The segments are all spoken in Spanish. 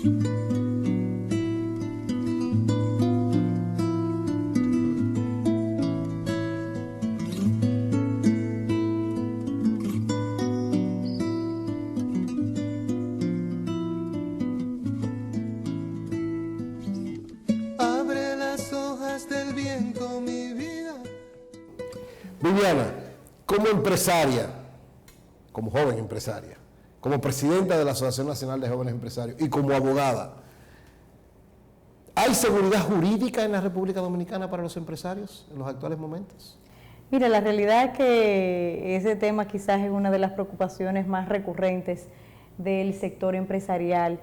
Abre las hojas del viento, mi vida. Viviana, como empresaria, como joven empresaria, como presidenta de la Asociación Nacional de Jóvenes Empresarios y como abogada, ¿hay seguridad jurídica en la República Dominicana para los empresarios en los actuales momentos? Mira, la realidad es que ese tema quizás es una de las preocupaciones más recurrentes del sector empresarial,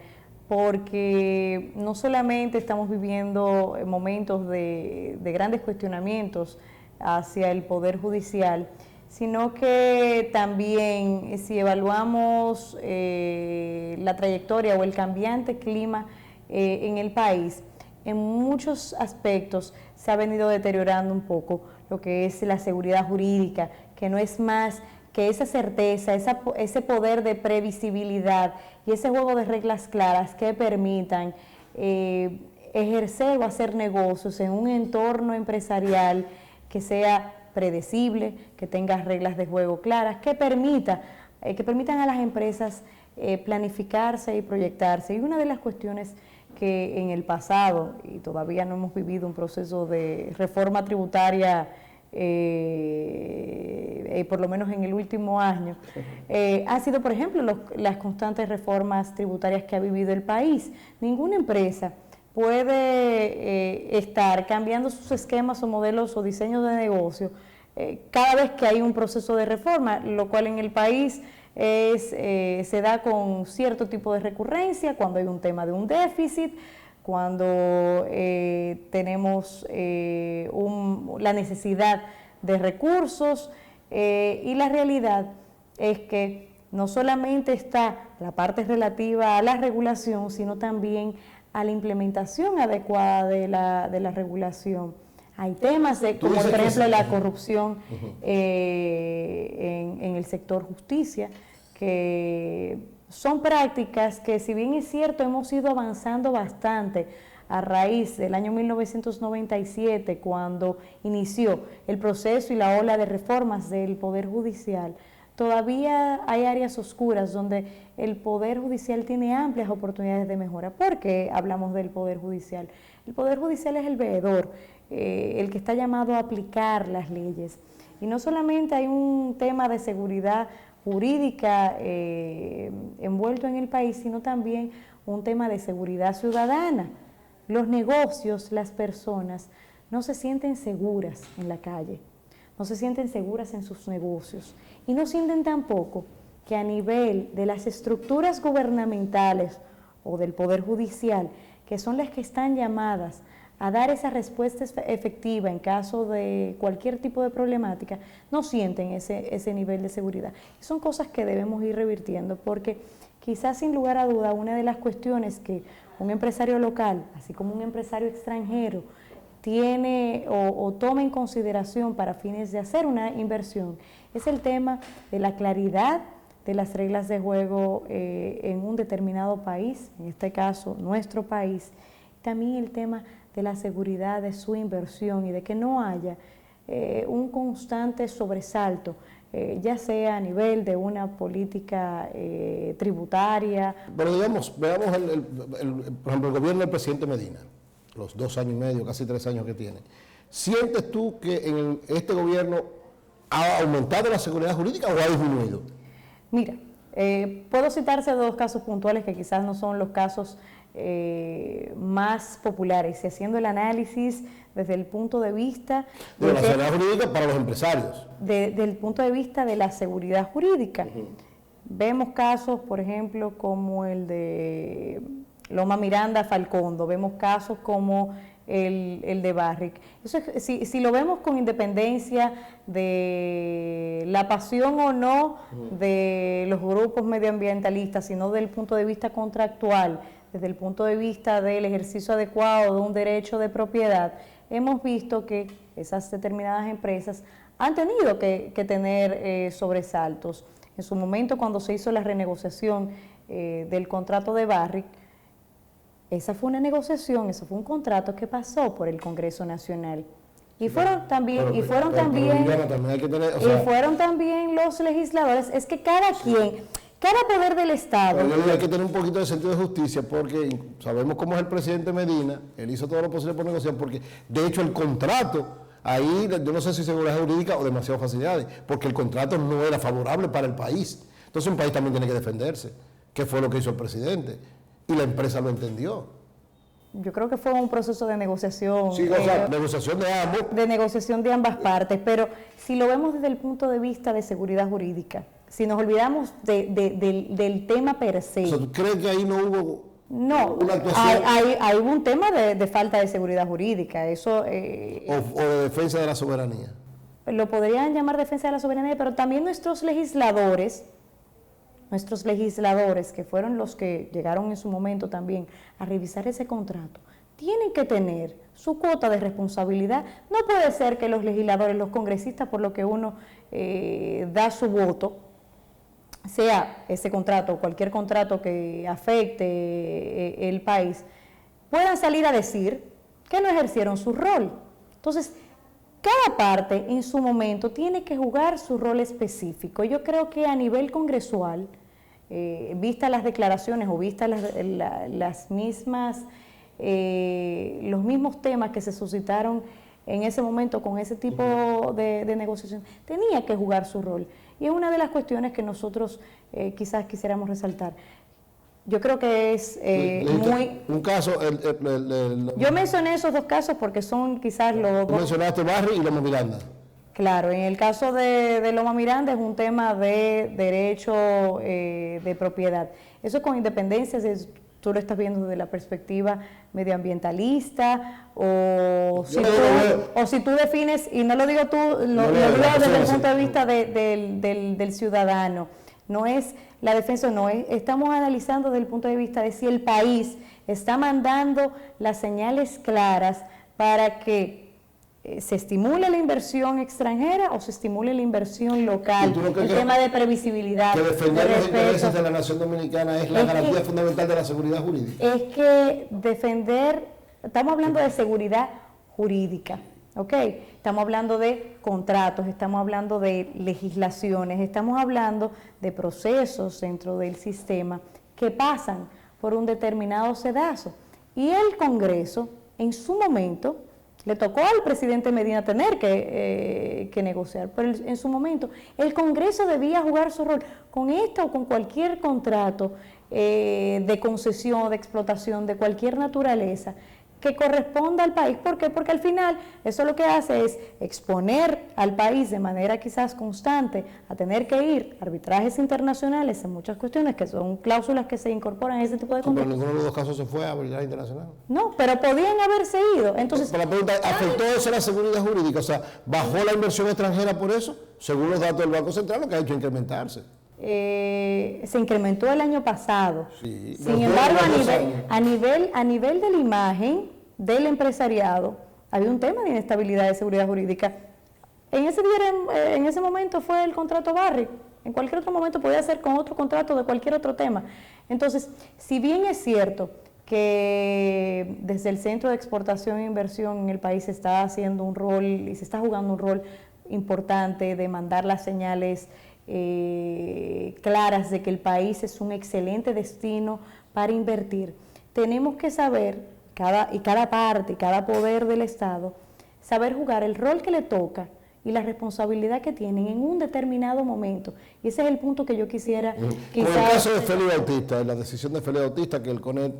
porque no solamente estamos viviendo momentos de grandes cuestionamientos hacia el Poder Judicial, sino que también si evaluamos la trayectoria o el cambiante clima en el país, en muchos aspectos se ha venido deteriorando un poco lo que es la seguridad jurídica, que no es más que esa certeza, ese poder de previsibilidad y ese juego de reglas claras que permitan ejercer o hacer negocios en un entorno empresarial que sea predecible, que tenga reglas de juego claras, que permitan a las empresas planificarse y proyectarse. Y una de las cuestiones que en el pasado, y todavía no hemos vivido un proceso de reforma tributaria, por lo menos en el último año, ha sido, por ejemplo, las constantes reformas tributarias que ha vivido el país. Ninguna empresa puede estar cambiando sus esquemas o modelos o diseños de negocio cada vez que hay un proceso de reforma, lo cual en el país se da con cierto tipo de recurrencia, cuando hay un tema de un déficit, cuando tenemos la necesidad de recursos, y la realidad es que no solamente está la parte relativa a la regulación, sino también a la implementación adecuada de la regulación. Hay temas como por ejemplo la corrupción en el sector justicia, que son prácticas que, si bien es cierto, hemos ido avanzando bastante a raíz del año 1997, cuando inició el proceso y la ola de reformas del Poder Judicial. Todavía hay áreas oscuras donde el Poder Judicial tiene amplias oportunidades de mejora. ¿Por qué hablamos del Poder Judicial? El Poder Judicial es el veedor, el que está llamado a aplicar las leyes. Y no solamente hay un tema de seguridad jurídica envuelto en el país, sino también un tema de seguridad ciudadana. Los negocios, las personas, no se sienten seguras en la calle, no se sienten seguras en sus negocios y no sienten tampoco que a nivel de las estructuras gubernamentales o del Poder Judicial, que son las que están llamadas a dar esa respuesta efectiva en caso de cualquier tipo de problemática, no sienten ese nivel de seguridad. Y son cosas que debemos ir revirtiendo, porque quizás sin lugar a duda una de las cuestiones que un empresario local, así como un empresario extranjero, tiene o toma en consideración para fines de hacer una inversión, es el tema de la claridad de las reglas de juego en un determinado país, en este caso nuestro país, también el tema de la seguridad de su inversión y de que no haya un constante sobresalto, ya sea a nivel de una política tributaria. Pero digamos, veamos por ejemplo, el gobierno del presidente Medina, los 2 años y medio, casi 3 años que tiene. ¿Sientes tú que en este gobierno ha aumentado la seguridad jurídica o ha disminuido? Mira, puedo citarse 2 casos puntuales que quizás no son los casos más populares, y haciendo el análisis desde el punto de vista de la seguridad jurídica para los empresarios. Desde el punto de vista de la seguridad jurídica. Vemos casos, por ejemplo, como el de Loma Miranda Falcondo, vemos casos como el de Barrick. Eso es, si lo vemos con independencia de la pasión o no de los grupos medioambientalistas, sino desde el punto de vista contractual, desde el punto de vista del ejercicio adecuado de un derecho de propiedad, hemos visto que esas determinadas empresas han tenido que tener sobresaltos. En su momento, cuando se hizo la renegociación del contrato de Barrick, esa fue una negociación, eso fue un contrato que pasó por el Congreso Nacional. Y fueron también, Pero, y fueron pero, también, Viviana, también hay que tener, o y sea, fueron también los legisladores. Es que cada quien, cada poder del Estado. pero yo digo, hay que tener un poquito de sentido de justicia porque sabemos cómo es el presidente Medina, él hizo todo lo posible por negociar, porque de hecho el contrato, ahí yo no sé si seguridad jurídica o demasiadas facilidades, porque el contrato no era favorable para el país. Entonces un país también tiene que defenderse, que fue lo que hizo el presidente, y la empresa lo entendió. Yo creo que fue un proceso de negociación. Sí, o sea, negociación de ambos. De negociación de ambas partes, pero si lo vemos desde el punto de vista de seguridad jurídica, si nos olvidamos del tema per se. O sea, ¿tú crees que ahí no hubo una actuación? Hay un tema de falta de seguridad jurídica, eso... o de defensa de la soberanía. Lo podrían llamar defensa de la soberanía, pero también nuestros legisladores, que fueron los que llegaron en su momento también a revisar ese contrato, tienen que tener su cuota de responsabilidad. No puede ser que los legisladores, los congresistas, por lo que uno da su voto, sea ese contrato o cualquier contrato que afecte el país, puedan salir a decir que no ejercieron su rol. Entonces, cada parte en su momento tiene que jugar su rol específico. Yo creo que a nivel congresual, vistas las declaraciones o vistas las mismas, los mismos temas que se suscitaron en ese momento con ese tipo de negociación, tenía que jugar su rol. Y es una de las cuestiones que nosotros quizás quisiéramos resaltar. Yo creo que es muy... Un caso... Yo mencioné esos dos casos porque son quizás los dos... Mencionaste Barry y Loma Miranda. Claro, en el caso de Loma Miranda es un tema de derecho de propiedad. Eso con independencia, si tú lo estás viendo desde la perspectiva medioambientalista o si tú defines, y no lo digo tú, lo digo desde el punto de vista del ciudadano. No es la defensa, no es, estamos analizando desde el punto de vista de si el país está mandando las señales claras para que se estimule la inversión extranjera o se estimule la inversión local, el tema de previsibilidad. Que defender los intereses de la nación dominicana es la garantía fundamental de la seguridad jurídica. Es que defender, estamos hablando de seguridad jurídica, ¿ok? Estamos hablando de contratos, estamos hablando de legislaciones, estamos hablando de procesos dentro del sistema que pasan por un determinado sedazo. Y el Congreso, en su momento, le tocó al presidente Medina tener que negociar, pero en su momento el Congreso debía jugar su rol con esto o con cualquier contrato de concesión, de explotación, de cualquier naturaleza que corresponda al país. ¿Por qué? Porque al final eso lo que hace es exponer al país de manera quizás constante a tener que ir a arbitrajes internacionales en muchas cuestiones que son cláusulas que se incorporan en ese tipo de contratos. Pero ninguno de los dos casos se fue a arbitraje internacional. No, pero podían haberse ido. Entonces, pero la pregunta es, ¿afectó eso la seguridad jurídica? O sea, ¿bajó la inversión extranjera por eso? Según los datos del Banco Central, lo que ha hecho es incrementarse. Se incrementó el año pasado. Sí, sin embargo, a nivel de la imagen del empresariado, había un tema de inestabilidad de seguridad jurídica. En ese momento fue el contrato Barry. En cualquier otro momento podía ser con otro contrato de cualquier otro tema. Entonces, si bien es cierto que desde el Centro de Exportación e Inversión en el país se está haciendo un rol y se está jugando un rol importante de mandar las señales claras de que el país es un excelente destino para invertir, tenemos que saber, cada parte, cada poder del Estado, saber jugar el rol que le toca y la responsabilidad que tienen en un determinado momento. Y ese es el punto que yo quisiera... Con el caso de Félix Bautista, la decisión de Félix Bautista, que el CONED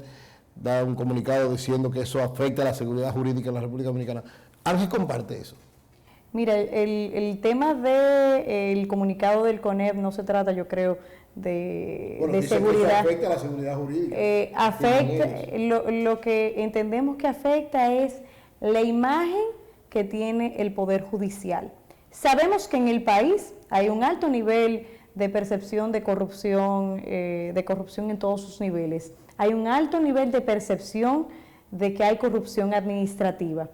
da un comunicado diciendo que eso afecta a la seguridad jurídica en la República Dominicana. ¿Ángel comparte eso? Mira, el tema del comunicado del CONEP no se trata, yo creo, de seguridad. Afecta a la seguridad jurídica. Lo que entendemos que afecta es la imagen que tiene el Poder Judicial. Sabemos que en el país hay un alto nivel de percepción de corrupción en todos sus niveles. Hay un alto nivel de percepción de que hay corrupción administrativa.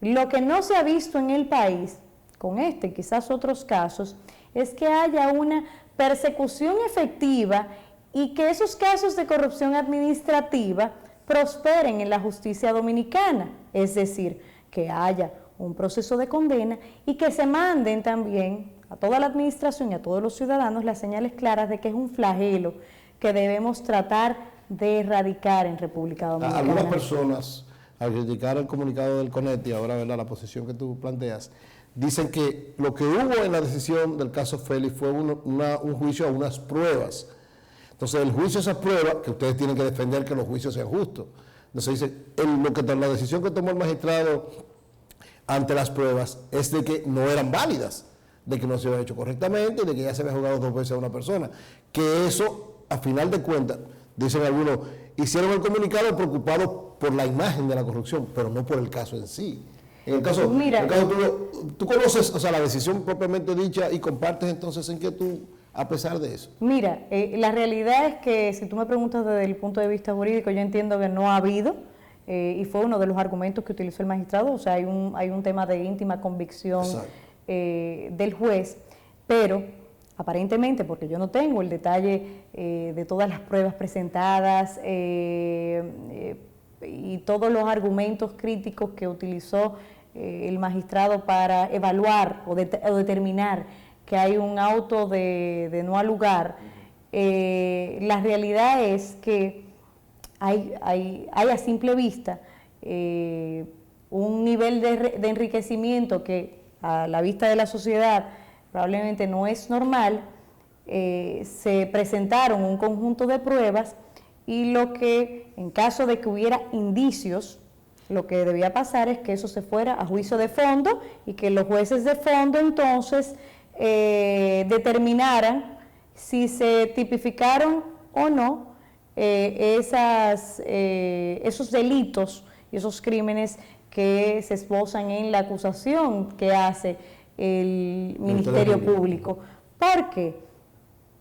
Lo que no se ha visto en el país, con este y quizás otros casos, es que haya una persecución efectiva y que esos casos de corrupción administrativa prosperen en la justicia dominicana, es decir, que haya un proceso de condena y que se manden también a toda la administración y a todos los ciudadanos las señales claras de que es un flagelo que debemos tratar de erradicar en República Dominicana. Algunas personas, al criticar el comunicado del CONETI, ahora ¿verdad? La posición que tú planteas, dicen que lo que hubo en la decisión del caso Félix fue un juicio a unas pruebas. Entonces, el juicio a esas pruebas, que ustedes tienen que defender que los juicios sean justos. Entonces, dice, la decisión que tomó el magistrado ante las pruebas es de que no eran válidas, de que no se había hecho correctamente, de que ya se había juzgado 2 veces a una persona. Que eso, a final de cuentas, dicen algunos, hicieron el comunicado preocupados por la imagen de la corrupción, pero no por el caso en sí. En el caso, Mira, tú conoces, o sea, la decisión propiamente dicha y compartes entonces en que tú, a pesar de eso. Mira, la realidad es que si tú me preguntas desde el punto de vista jurídico, yo entiendo que no ha habido, y fue uno de los argumentos que utilizó el magistrado, o sea, hay un tema de íntima convicción del juez, pero aparentemente, porque yo no tengo el detalle de todas las pruebas presentadas y todos los argumentos críticos que utilizó el magistrado para evaluar o determinar que hay un auto de no al lugar, la realidad es que hay a simple vista un nivel de enriquecimiento que a la vista de la sociedad probablemente no es normal. Se presentaron un conjunto de pruebas y lo que, en caso de que hubiera indicios, lo que debía pasar es que eso se fuera a juicio de fondo y que los jueces de fondo entonces determinaran si se tipificaron o no esos delitos y esos crímenes que se esbozan en la acusación que hace el Ministerio Público. ¿Por qué?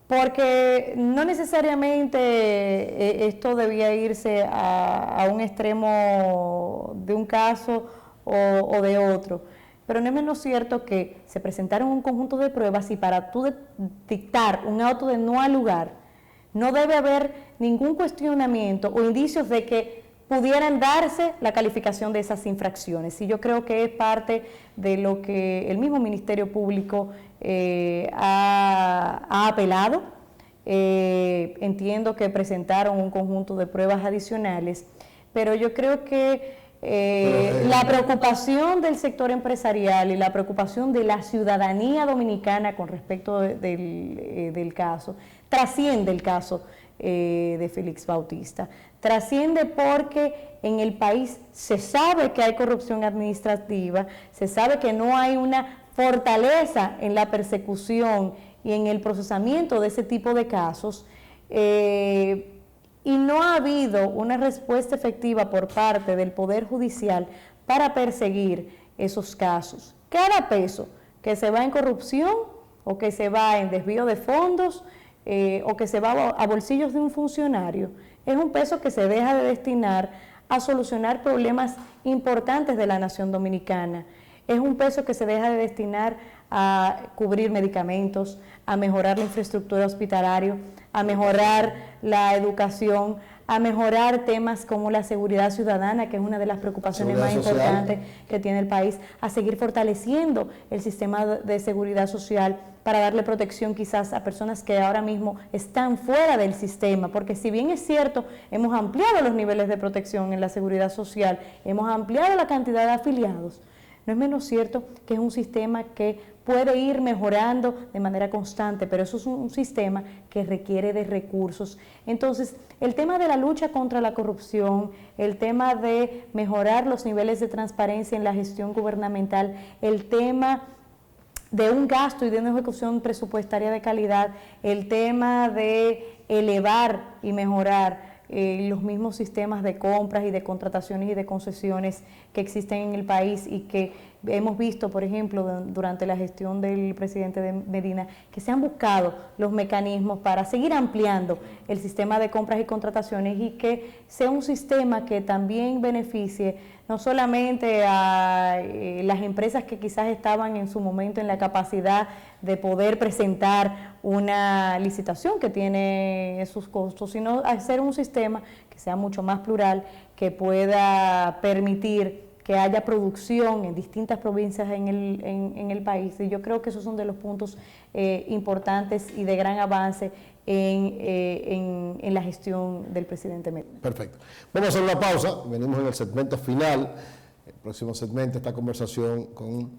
Porque no necesariamente esto debía irse a un extremo de un caso o de otro, pero no es menos cierto que se presentaron un conjunto de pruebas y para tú dictar un auto de no al lugar, no debe haber ningún cuestionamiento o indicios de que pudieran darse la calificación de esas infracciones. Y yo creo que es parte de lo que el mismo Ministerio Público ha apelado. Entiendo que presentaron un conjunto de pruebas adicionales, pero yo creo que la preocupación del sector empresarial y la preocupación de la ciudadanía dominicana con respecto del caso trasciende el caso de Félix Bautista. Trasciende porque en el país se sabe que hay corrupción administrativa, se sabe que no hay una fortaleza en la persecución y en el procesamiento de ese tipo de casos, y no ha habido una respuesta efectiva por parte del Poder Judicial para perseguir esos casos. Cada peso que se va en corrupción o que se va en desvío de fondos o que se va a bolsillos de un funcionario, es un peso que se deja de destinar a solucionar problemas importantes de la nación dominicana. Es un peso que se deja de destinar a cubrir medicamentos, a mejorar la infraestructura hospitalaria, a mejorar la educación, a mejorar temas como la seguridad ciudadana, que es una de las preocupaciones más importantes que tiene el país, a seguir fortaleciendo el sistema de seguridad social para darle protección quizás a personas que ahora mismo están fuera del sistema, porque si bien es cierto, hemos ampliado los niveles de protección en la seguridad social, hemos ampliado la cantidad de afiliados, no es menos cierto que es un sistema que puede ir mejorando de manera constante, pero eso es un sistema que requiere de recursos. Entonces, el tema de la lucha contra la corrupción, el tema de mejorar los niveles de transparencia en la gestión gubernamental, el tema de un gasto y de una ejecución presupuestaria de calidad, el tema de elevar y mejorar los mismos sistemas de compras y de contrataciones y de concesiones que existen en el país y que hemos visto, por ejemplo, durante la gestión del presidente Medina, que se han buscado los mecanismos para seguir ampliando el sistema de compras y contrataciones y que sea un sistema que también beneficie no solamente a las empresas que quizás estaban en su momento en la capacidad de poder presentar una licitación que tiene sus costos, sino hacer un sistema que sea mucho más plural, que pueda permitir que haya producción en distintas provincias en el país. Y yo creo que esos son de los puntos importantes y de gran avance en la gestión del presidente Medina. Perfecto. Vamos a hacer una pausa, venimos en el segmento final, el próximo segmento, esta conversación con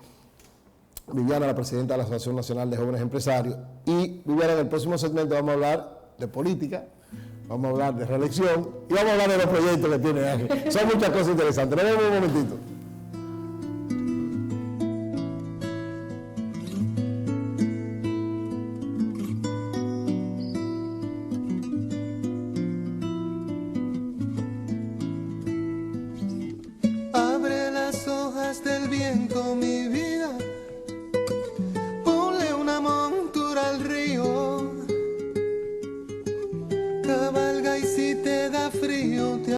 Viviana, la presidenta de la Asociación Nacional de Jóvenes Empresarios. Y Viviana, en el próximo segmento vamos a hablar de política, vamos a hablar de reelección y vamos a hablar de los proyectos que tiene Ángel. Son muchas cosas interesantes. Nos vemos un momentito. Abre las hojas del viento, mi vida. Ponle una montura al río. Cabalga y si te da frío, te